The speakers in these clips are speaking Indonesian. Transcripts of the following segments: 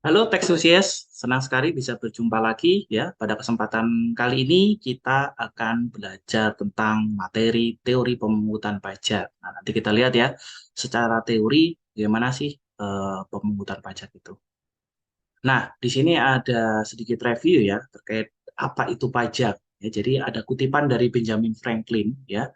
Halo Texusius, senang sekali bisa berjumpa lagi ya. Pada kesempatan kali ini kita akan belajar tentang materi teori pemungutan pajak. Nah, nanti kita lihat ya, secara teori bagaimana sih pemungutan pajak itu. Nah, di sini ada sedikit review ya terkait apa itu pajak. Ya, jadi ada kutipan dari Benjamin Franklin ya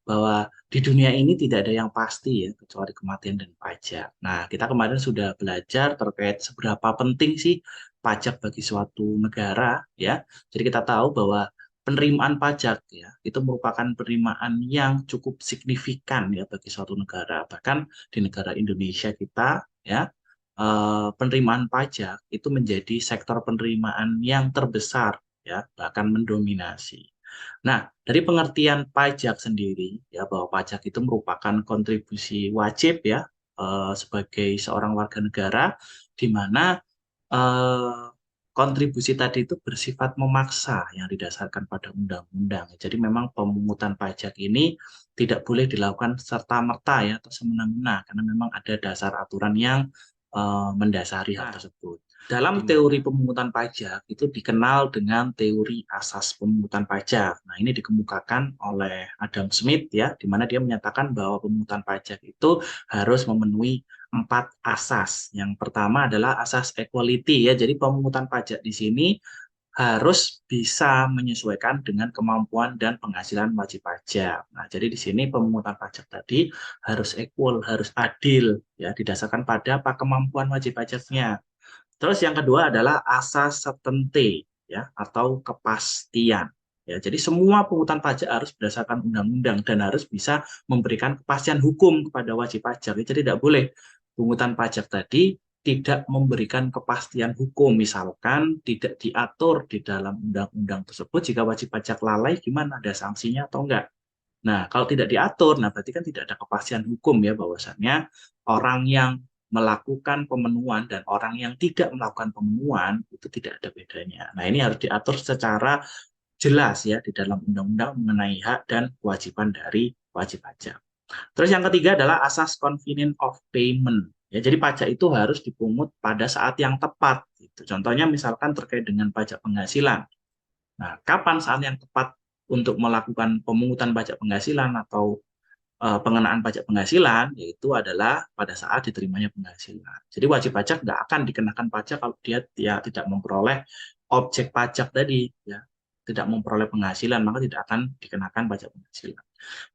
bahwa di dunia ini tidak ada yang pasti ya kecuali kematian dan pajak. Nah, kita kemarin sudah belajar terkait seberapa penting sih pajak bagi suatu negara ya. Jadi kita tahu bahwa penerimaan pajak ya itu merupakan penerimaan yang cukup signifikan ya bagi suatu negara. Bahkan di negara Indonesia kita ya penerimaan pajak itu menjadi sektor penerimaan yang terbesar ya bahkan mendominasi. Nah, dari pengertian pajak sendiri ya bahwa pajak itu merupakan kontribusi wajib ya sebagai seorang warga negara di mana eh, kontribusi tadi itu bersifat memaksa yang didasarkan pada undang-undang. Jadi memang pemungutan pajak ini tidak boleh dilakukan serta-merta ya atau semena-mena karena memang ada dasar aturan yang mendasari hal tersebut. Dalam teori pemungutan pajak itu dikenal dengan teori asas pemungutan pajak. Nah, ini dikemukakan oleh Adam Smith ya, di mana dia menyatakan bahwa pemungutan pajak itu harus memenuhi 4 asas. Yang pertama adalah asas equality ya. Jadi pemungutan pajak di sini harus bisa menyesuaikan dengan kemampuan dan penghasilan wajib pajak. Nah, jadi di sini pemungutan pajak tadi harus equal, harus adil ya, didasarkan pada apa kemampuan wajib pajaknya. Terus yang kedua adalah asas certainty ya atau kepastian. Ya, jadi semua pungutan pajak harus berdasarkan undang-undang dan harus bisa memberikan kepastian hukum kepada wajib pajak. Ya, jadi tidak boleh pungutan pajak tadi tidak memberikan kepastian hukum, misalkan tidak diatur di dalam undang-undang tersebut, jika wajib pajak lalai gimana, ada sanksinya atau enggak. Nah, kalau tidak diatur, nah berarti kan tidak ada kepastian hukum ya bahwasannya orang yang melakukan pemenuhan dan orang yang tidak melakukan pemenuhan itu tidak ada bedanya. Nah, ini harus diatur secara jelas ya di dalam undang-undang mengenai hak dan kewajiban dari wajib pajak. Terus yang ketiga adalah asas convenient of payment. Ya, jadi pajak itu harus dipungut pada saat yang tepat. Gitu. Contohnya misalkan terkait dengan pajak penghasilan. Nah, kapan saat yang tepat untuk melakukan pemungutan pajak penghasilan atau pengenaan pajak penghasilan, yaitu adalah pada saat diterimanya penghasilan. Jadi wajib pajak nggak akan dikenakan pajak kalau dia tidak memperoleh objek pajak tadi, ya tidak memperoleh penghasilan, maka tidak akan dikenakan pajak penghasilan.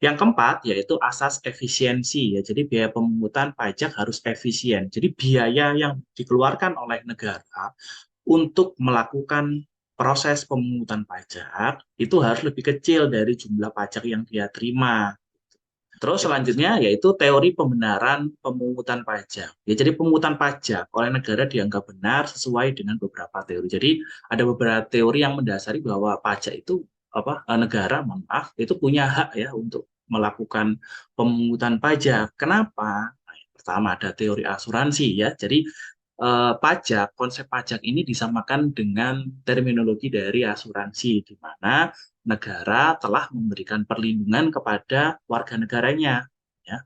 Yang keempat yaitu asas efisiensi ya. Jadi biaya pemungutan pajak harus efisien. Jadi biaya yang dikeluarkan oleh negara untuk melakukan proses pemungutan pajak itu harus lebih kecil dari jumlah pajak yang dia terima. Terus selanjutnya yaitu teori pembenaran pemungutan pajak. Ya, jadi pemungutan pajak oleh negara dianggap benar sesuai dengan beberapa teori. Jadi ada beberapa teori yang mendasari bahwa pajak itu negara, mohon maaf, itu punya hak ya untuk melakukan pemungutan pajak. Kenapa? Nah, yang pertama ada teori asuransi ya. Jadi konsep pajak ini disamakan dengan terminologi dari asuransi, di mana negara telah memberikan perlindungan kepada warga negaranya. Ya.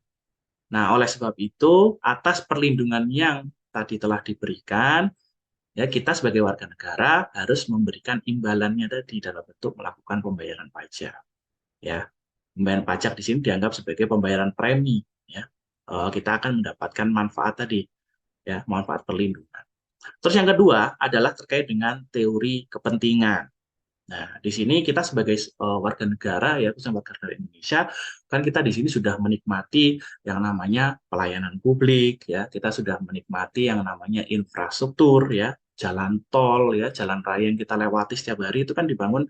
Nah, oleh sebab itu, atas perlindungan yang tadi telah diberikan, ya kita sebagai warga negara harus memberikan imbalannya tadi dalam bentuk melakukan pembayaran pajak. Ya, pembayaran pajak di sini dianggap sebagai pembayaran premi. Ya, kita akan mendapatkan manfaat tadi, ya manfaat perlindungan. Terus yang kedua adalah terkait dengan teori kepentingan. Nah, di sini kita sebagai warga negara ya, khususnya warga negara Indonesia, kan kita di sini sudah menikmati yang namanya pelayanan publik ya, kita sudah menikmati yang namanya infrastruktur ya, jalan tol ya, jalan raya yang kita lewati setiap hari itu kan dibangun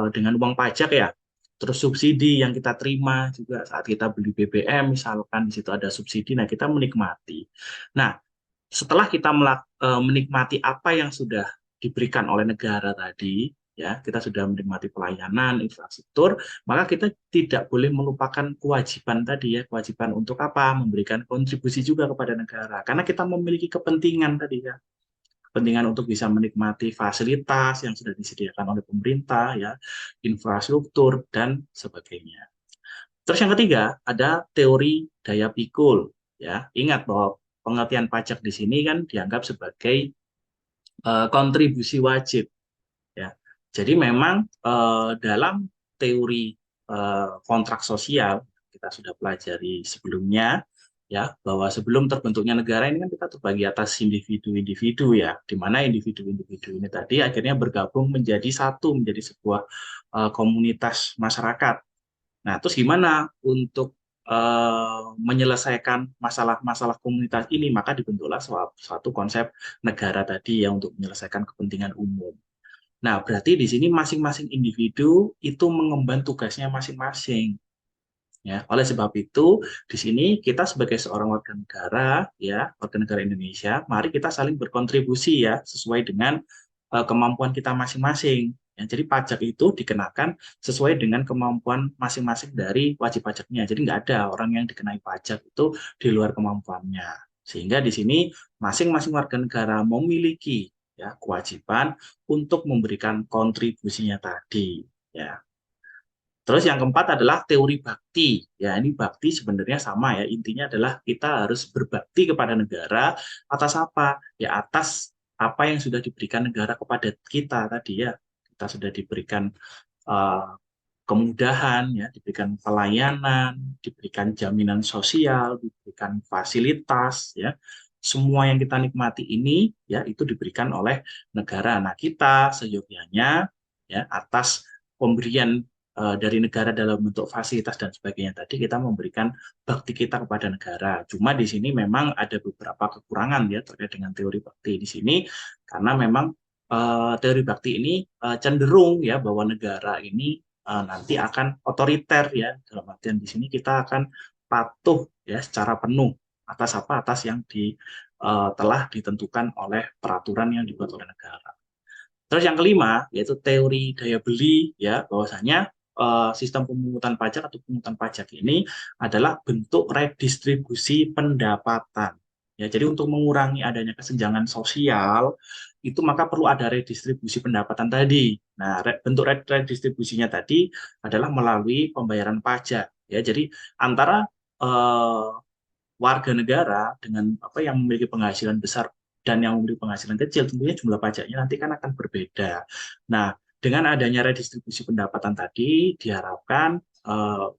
dengan uang pajak ya. Terus subsidi yang kita terima juga saat kita beli BBM misalkan di situ ada subsidi, nah kita menikmati. Nah, setelah kita menikmati apa yang sudah diberikan oleh negara tadi, ya, kita sudah menikmati pelayanan, infrastruktur, maka kita tidak boleh melupakan kewajiban tadi ya, kewajiban untuk apa? Memberikan kontribusi juga kepada negara. Karena kita memiliki kepentingan tadi ya, kepentingan untuk bisa menikmati fasilitas yang sudah disediakan oleh pemerintah ya, infrastruktur dan sebagainya. Terus yang ketiga ada teori daya pikul ya. Ingat bahwa pengertian pajak di sini kan dianggap sebagai kontribusi wajib ya. Jadi memang dalam teori kontrak sosial kita sudah pelajari sebelumnya ya, bahwa sebelum terbentuknya negara ini kan kita terbagi atas individu-individu ya, di mana individu-individu ini tadi akhirnya bergabung menjadi satu, menjadi sebuah komunitas masyarakat. Nah, terus gimana untuk menyelesaikan masalah-masalah komunitas ini? Maka dibentuklah suatu konsep negara tadi ya, untuk menyelesaikan kepentingan umum. Nah, berarti di sini masing-masing individu itu mengemban tugasnya masing-masing. Ya, oleh sebab itu, di sini kita sebagai seorang warga negara, ya, warga negara Indonesia, mari kita saling berkontribusi ya, sesuai dengan kemampuan kita masing-masing. Ya, jadi pajak itu dikenakan sesuai dengan kemampuan masing-masing dari wajib pajaknya. Jadi nggak ada orang yang dikenai pajak itu di luar kemampuannya. Sehingga di sini masing-masing warga negara memiliki ya kewajiban untuk memberikan kontribusinya tadi. Ya. Terus yang keempat adalah teori bakti. Ya, ini bakti sebenarnya sama ya. Intinya adalah kita harus berbakti kepada negara atas apa? Ya, atas apa yang sudah diberikan negara kepada kita tadi ya. Kita sudah diberikan uh, kemudahan ya, diberikan pelayanan, diberikan jaminan sosial, diberikan fasilitas ya. Semua yang kita nikmati ini ya itu diberikan oleh negara. Nah, kita seyogyanya ya atas pemberian dari negara dalam bentuk fasilitas dan sebagainya tadi kita memberikan bakti kita kepada negara. Cuma di sini memang ada beberapa kekurangan ya terkait dengan teori bakti di sini karena memang teori bakti ini cenderung ya bahwa negara ini nanti akan otoriter ya, dalam artian di sini kita akan patuh ya secara penuh atas apa, atas yang telah ditentukan oleh peraturan yang dibuat oleh negara. Terus yang kelima yaitu teori daya beli ya, bahwasanya sistem pemungutan pajak atau pemungutan pajak ini adalah bentuk redistribusi pendapatan. Ya, jadi untuk mengurangi adanya kesenjangan sosial itu maka perlu ada redistribusi pendapatan tadi. Nah, bentuk redistribusinya tadi adalah melalui pembayaran pajak. Ya, jadi antara eh, warga negara dengan apa yang memiliki penghasilan besar dan yang memiliki penghasilan kecil, tentunya jumlah pajaknya nanti kan akan berbeda. Nah, dengan adanya redistribusi pendapatan tadi, diharapkan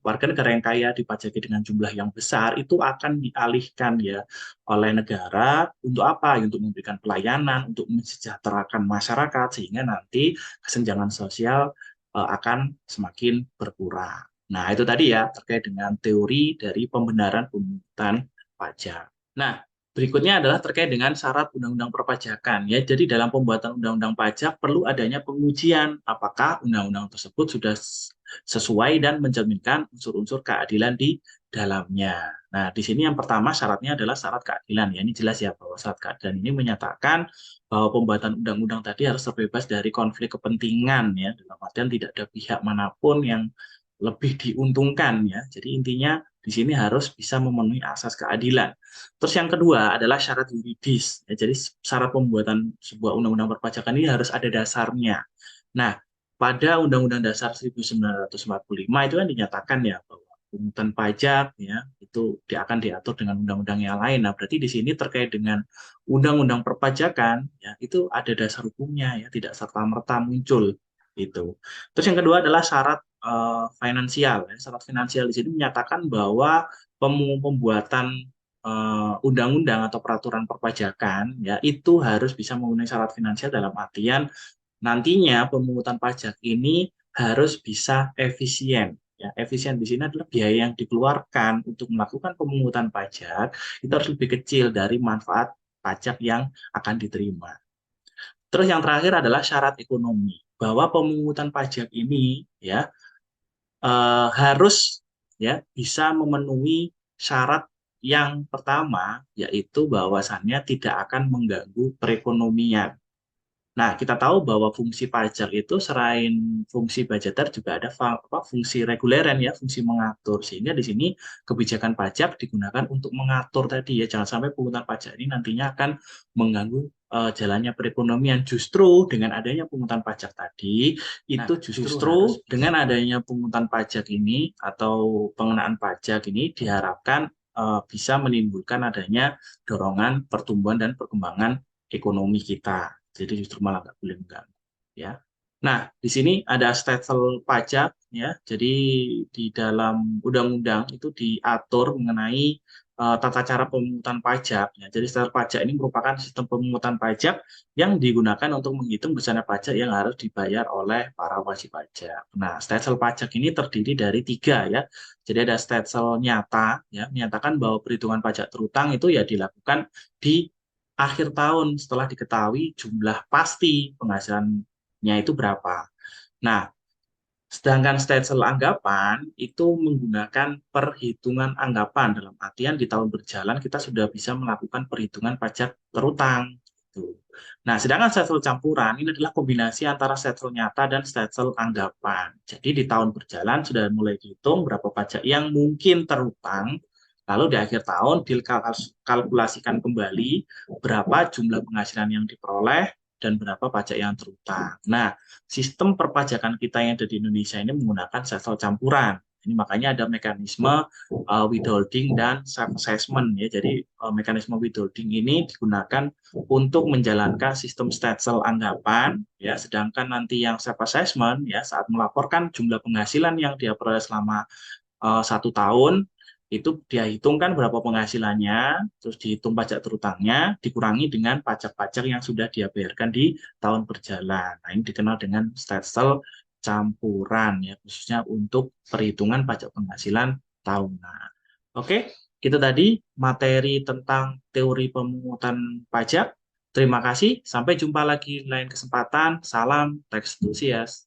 warga negara yang kaya dipajaki dengan jumlah yang besar itu akan dialihkan ya oleh negara untuk apa? Untuk memberikan pelayanan, untuk mensejahterakan masyarakat sehingga nanti kesenjangan sosial akan semakin berkurang. Nah, itu tadi ya terkait dengan teori dari pembenaran pemungutan pajak. Nah, berikutnya adalah terkait dengan syarat undang-undang perpajakan ya. Jadi dalam pembuatan undang-undang pajak perlu adanya pengujian apakah undang-undang tersebut sudah sesuai dan mencerminkan unsur-unsur keadilan di dalamnya. Nah, di sini yang pertama syaratnya adalah syarat keadilan ya. Ini jelas ya bahwa syarat keadilan ini menyatakan bahwa pembuatan undang-undang tadi harus terbebas dari konflik kepentingan ya. Dalam artian tidak ada pihak manapun yang lebih diuntungkan ya. Jadi intinya di sini harus bisa memenuhi asas keadilan. Terus yang kedua adalah syarat yuridis. Ya, jadi syarat pembuatan sebuah undang-undang perpajakan ini harus ada dasarnya. Nah, pada Undang-Undang Dasar 1945 itu kan dinyatakan ya bahwa pungutan pajak ya itu akan diatur dengan undang-undang yang lain. Nah, berarti di sini terkait dengan undang-undang perpajakan ya itu ada dasar hukumnya ya, tidak serta-merta muncul itu. Terus yang kedua adalah syarat finansial. Ya. Syarat finansial di sini menyatakan bahwa pembuatan undang-undang atau peraturan perpajakan ya itu harus bisa memenuhi syarat finansial dalam artian nantinya pemungutan pajak ini harus bisa efisien. Ya, efisien di sini adalah biaya yang dikeluarkan untuk melakukan pemungutan pajak itu harus lebih kecil dari manfaat pajak yang akan diterima. Terus yang terakhir adalah syarat ekonomi bahwa pemungutan pajak ini ya harus ya bisa memenuhi syarat yang pertama yaitu bahwasannya tidak akan mengganggu perekonomian. Nah, kita tahu bahwa fungsi pajak itu selain fungsi budgeter juga ada fungsi reguleran ya, fungsi mengatur. Sehingga di sini kebijakan pajak digunakan untuk mengatur tadi ya, jangan sampai pungutan pajak ini nantinya akan mengganggu jalannya perekonomian. Justru dengan adanya pungutan pajak tadi, itu justru dengan adanya pungutan pajak ini atau pengenaan pajak ini diharapkan bisa menimbulkan adanya dorongan pertumbuhan dan perkembangan ekonomi kita. Jadi justru malah nggak boleh mengganggu, ya. Nah, di sini ada stelsel pajak, ya. Jadi di dalam undang-undang itu diatur mengenai tata cara pemungutan pajak, ya. Jadi stelsel pajak ini merupakan sistem pemungutan pajak yang digunakan untuk menghitung besaran pajak yang harus dibayar oleh para wajib pajak. Nah, stelsel pajak ini terdiri dari tiga, ya. Jadi ada stelsel nyata, ya, menyatakan bahwa perhitungan pajak terutang itu ya dilakukan di akhir tahun setelah diketahui jumlah pasti penghasilannya itu berapa. Nah, sedangkan stelsel anggapan itu menggunakan perhitungan anggapan, dalam artian di tahun berjalan kita sudah bisa melakukan perhitungan pajak terutang. Gitu. Nah, sedangkan stelsel campuran ini adalah kombinasi antara stelsel nyata dan stelsel anggapan. Jadi di tahun berjalan sudah mulai dihitung berapa pajak yang mungkin terutang, lalu di akhir tahun dikalkulasikan kembali berapa jumlah penghasilan yang diperoleh dan berapa pajak yang terutang. Nah, sistem perpajakan kita yang ada di Indonesia ini menggunakan stelsel campuran. Ini makanya ada mekanisme withholding dan self-assessment, ya. Jadi mekanisme withholding ini digunakan untuk menjalankan sistem stelsel anggapan, ya. Sedangkan nanti yang self-assessment, ya, saat melaporkan jumlah penghasilan yang dia peroleh selama 1 tahun, itu dia hitungkan berapa penghasilannya, terus dihitung pajak terutangnya, dikurangi dengan pajak-pajak yang sudah dia bayarkan di tahun berjalan. Nah, ini dikenal dengan stelsel campuran, ya, khususnya untuk perhitungan pajak penghasilan tahunan. Oke, itu tadi materi tentang teori pemungutan pajak. Terima kasih, sampai jumpa lagi lain kesempatan. Salam tax enthusiast.